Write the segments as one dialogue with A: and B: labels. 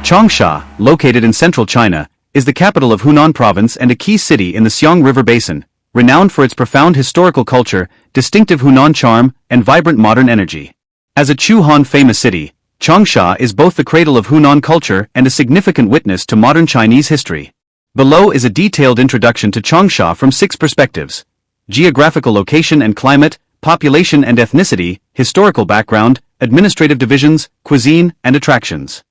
A: Changsha, located in central China, is the capital of Hunan Province and a key city in the Xiang River basin, renowned for its profound historical culture, distinctive Hunan charm, and vibrant modern energy. As a Chu-Han famous city, Changsha is both the cradle of Hunan culture and a significant witness to modern Chinese history. Below is a detailed introduction to Changsha from 6 perspectives: geographical location and climate, population and ethnicity, historical background, administrative divisions, cuisine, and attractions.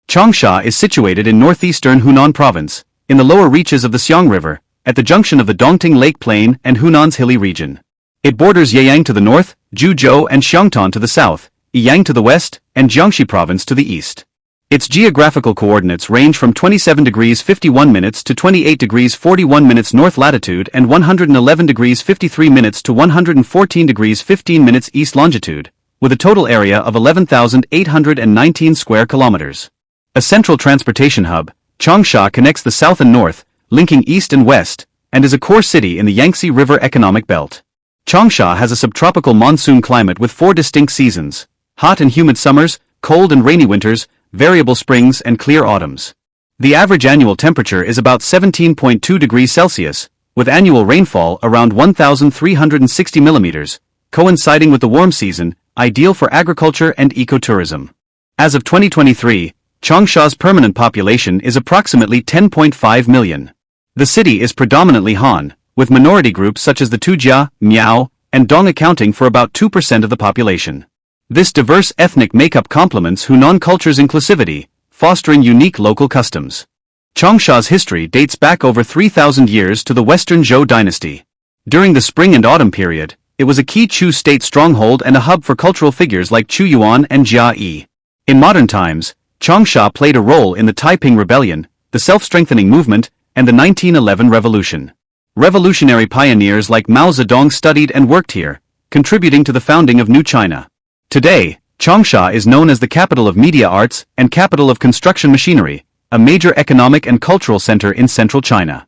A: Changsha is situated in northeastern Hunan Province, in the lower reaches of the Xiang River, at the junction of the Dongting Lake Plain and Hunan's hilly region. It borders Yeyang to the north, Zhuzhou and Xiangtan to the south, Yiyang to the west, and Jiangxi Province to the east. Its geographical coordinates range from 27 degrees 51 minutes to 28 degrees 41 minutes north latitude and 111 degrees 53 minutes to 114 degrees 15 minutes east longitude, with a total area of 11,819 square kilometers. A central transportation hub, Changsha connects the south and north, linking east and west, and is a core city in the Yangtze River economic belt. Changsha has a subtropical monsoon climate with 4 distinct seasons: hot and humid summers, cold and rainy winters, variable springs and clear autumns. The average annual temperature is about 17.2 degrees Celsius, with annual rainfall around 1,360 millimeters, coinciding with the warm season, ideal for agriculture and ecotourism. As of 2023, Changsha's permanent population is approximately 10.5 million. The city is predominantly Han, with minority groups such as the Tujia, Miao, and Dong accounting for about 2% of the population. This diverse ethnic makeup complements Hunan culture's inclusivity, fostering unique local customs. Changsha's history dates back over 3,000 years to the Western Zhou Dynasty. During the spring and autumn period, it was a key Chu state stronghold and a hub for cultural figures like Qu Yuan and Jia Yi. In modern times, Changsha played a role in the Taiping Rebellion, the self-strengthening movement, and the 1911 revolution. Revolutionary pioneers like Mao Zedong studied and worked here, contributing to the founding of New China. Today, Changsha is known as the capital of media arts and capital of construction machinery, a major economic and cultural center in central China.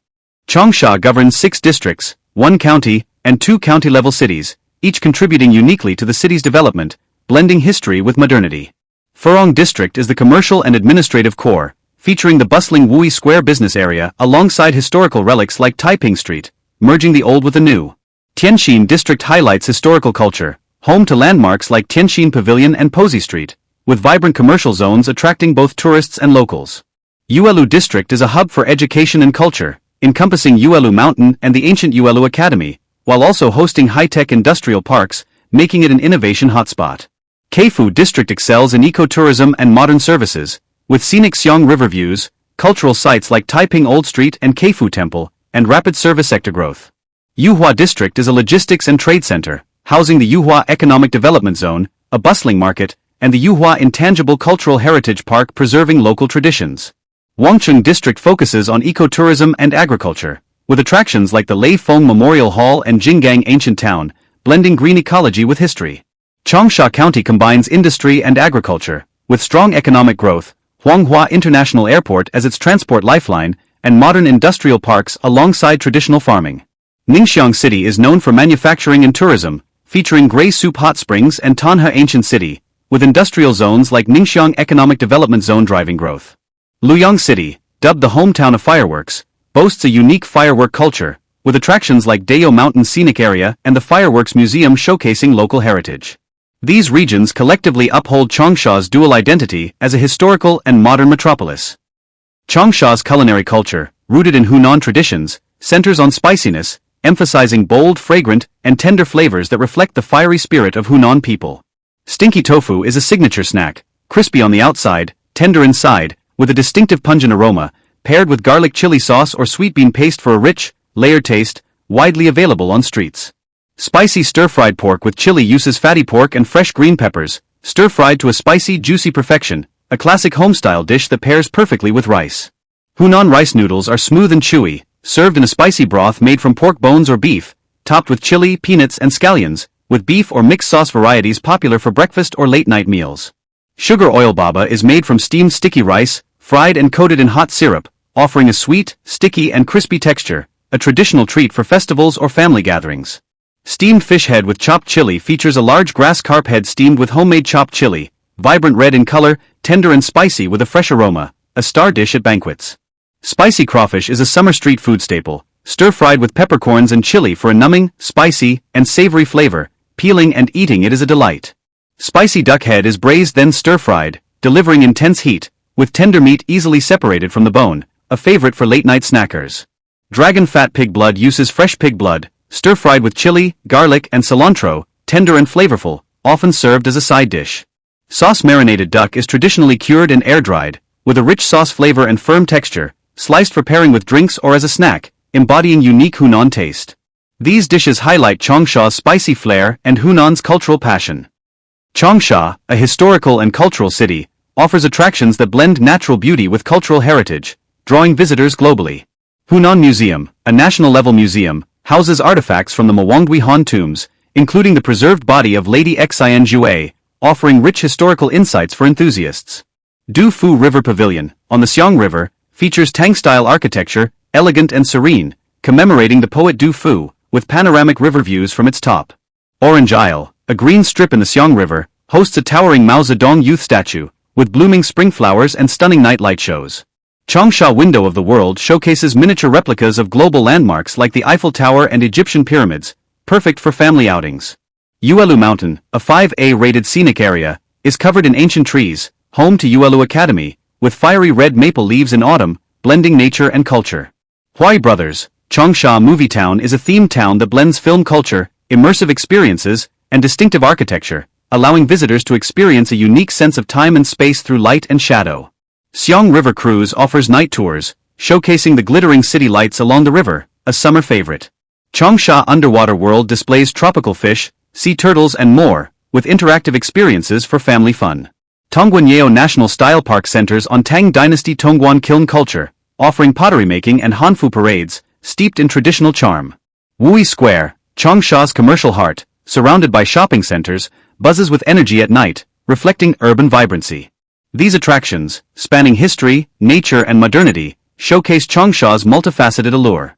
A: Changsha governs 6 districts, 1 county, and 2 county-level cities, each contributing uniquely to the city's development, blending history with modernity. Furong District is the commercial and administrative core, featuring the bustling Wui Square business area alongside historical relics like Taiping Street, merging the old with the new. Tianxin District highlights historical culture, home to landmarks like Tianxin Pavilion and Posey Street, with vibrant commercial zones attracting both tourists and locals. Yuelu District is a hub for education and culture, encompassing Yuelu Mountain and the ancient Yuelu Academy, while also hosting high-tech industrial parks, making it an innovation hotspot. Keifu District excels in ecotourism and modern services, with scenic Xiang River views, cultural sites like Taiping Old Street and Keifu Temple, and rapid service sector growth. Yuhua District is a logistics and trade center, housing the Yuhua Economic Development Zone, a bustling market, and the Yuhua Intangible Cultural Heritage Park preserving local traditions. Wangcheng District focuses on ecotourism and agriculture, with attractions like the Lei Feng Memorial Hall and Jinggang Ancient Town, blending green ecology with history. Changsha County combines industry and agriculture, with strong economic growth, Huanghua International Airport as its transport lifeline, and modern industrial parks alongside traditional farming. Ningxiang City is known for manufacturing and tourism, featuring Gray Soup Hot Springs and Tanhe Ancient City, with industrial zones like Ningxiang Economic Development Zone driving growth. Luoyang City, dubbed the hometown of fireworks, boasts a unique firework culture, with attractions like Yuelu Mountain Scenic Area and the Fireworks Museum showcasing local heritage. These regions collectively uphold Changsha's dual identity as a historical and modern metropolis. Changsha's culinary culture, rooted in Hunan traditions, centers on spiciness, emphasizing bold, fragrant, and tender flavors that reflect the fiery spirit of Hunan people. Stinky tofu is a signature snack, crispy on the outside, tender inside, with a distinctive pungent aroma, paired with garlic chili sauce or sweet bean paste for a rich, layered taste, widely available on streets. Spicy stir-fried pork with chili uses fatty pork and fresh green peppers, stir-fried to a spicy, juicy perfection, a classic home-style dish that pairs perfectly with rice. Hunan rice noodles are smooth and chewy, served in a spicy broth made from pork bones or beef, topped with chili, peanuts, and scallions, with beef or mixed sauce varieties popular for breakfast or late-night meals. Sugar oil baba is made from steamed sticky rice, fried and coated in hot syrup, offering a sweet, sticky, and crispy texture, a traditional treat for festivals or family gatherings. Steamed fish head with chopped chili features a large grass carp head steamed with homemade chopped chili, vibrant red in color, tender and spicy with a fresh aroma, a star dish at banquets. Spicy crawfish is a summer street food staple, stir-fried with peppercorns and chili for a numbing, spicy, and savory flavor. Peeling and eating it is a delight. Spicy duck head is braised then stir-fried, delivering intense heat, with tender meat easily separated from the bone, a favorite for late-night snackers. Dragon fat pig blood uses fresh pig blood, stir-fried with chili, garlic, and cilantro, tender and flavorful, often served as a side dish. Sauce-marinated duck is traditionally cured and air-dried, with a rich sauce flavor and firm texture, sliced for pairing with drinks or as a snack, embodying unique Hunan taste. These dishes highlight Changsha's spicy flair and Hunan's cultural passion. Changsha, a historical and cultural city, offers attractions that blend natural beauty with cultural heritage, drawing visitors globally. Hunan Museum, a national-level museum, houses artifacts from the Mawangdui Han Tombs, including the preserved body of Lady Xiang River, offering rich historical insights for enthusiasts. Du Fu River Pavilion, on the Xiang River, features Tang-style architecture, elegant and serene, commemorating the poet Du Fu, with panoramic river views from its top. Orange Isle, a green strip in the Xiang River, hosts a towering Mao Zedong youth statue, with blooming spring flowers and stunning night light shows. Changsha Window of the World showcases miniature replicas of global landmarks like the Eiffel Tower and Egyptian pyramids, perfect for family outings. Yuelu Mountain, a 5A-rated scenic area, is covered in ancient trees, home to Yuelu Academy, with fiery red maple leaves in autumn, blending nature and culture. Huai Brothers, Changsha Movie Town is a themed town that blends film culture, immersive experiences, and distinctive architecture, allowing visitors to experience a unique sense of time and space through light and shadow. Xiang River Cruise offers night tours, showcasing the glittering city lights along the river, a summer favorite. Changsha Underwater World displays tropical fish, sea turtles and more, with interactive experiences for family fun. Tongguanyao National Style Park centers on Tang Dynasty Tongguanyao Kiln culture, offering pottery making and hanfu parades, steeped in traditional charm. Wui Square, Changsha's commercial heart, surrounded by shopping centers, buzzes with energy at night, reflecting urban vibrancy. These attractions, spanning history, nature and modernity, showcase Changsha's multifaceted allure.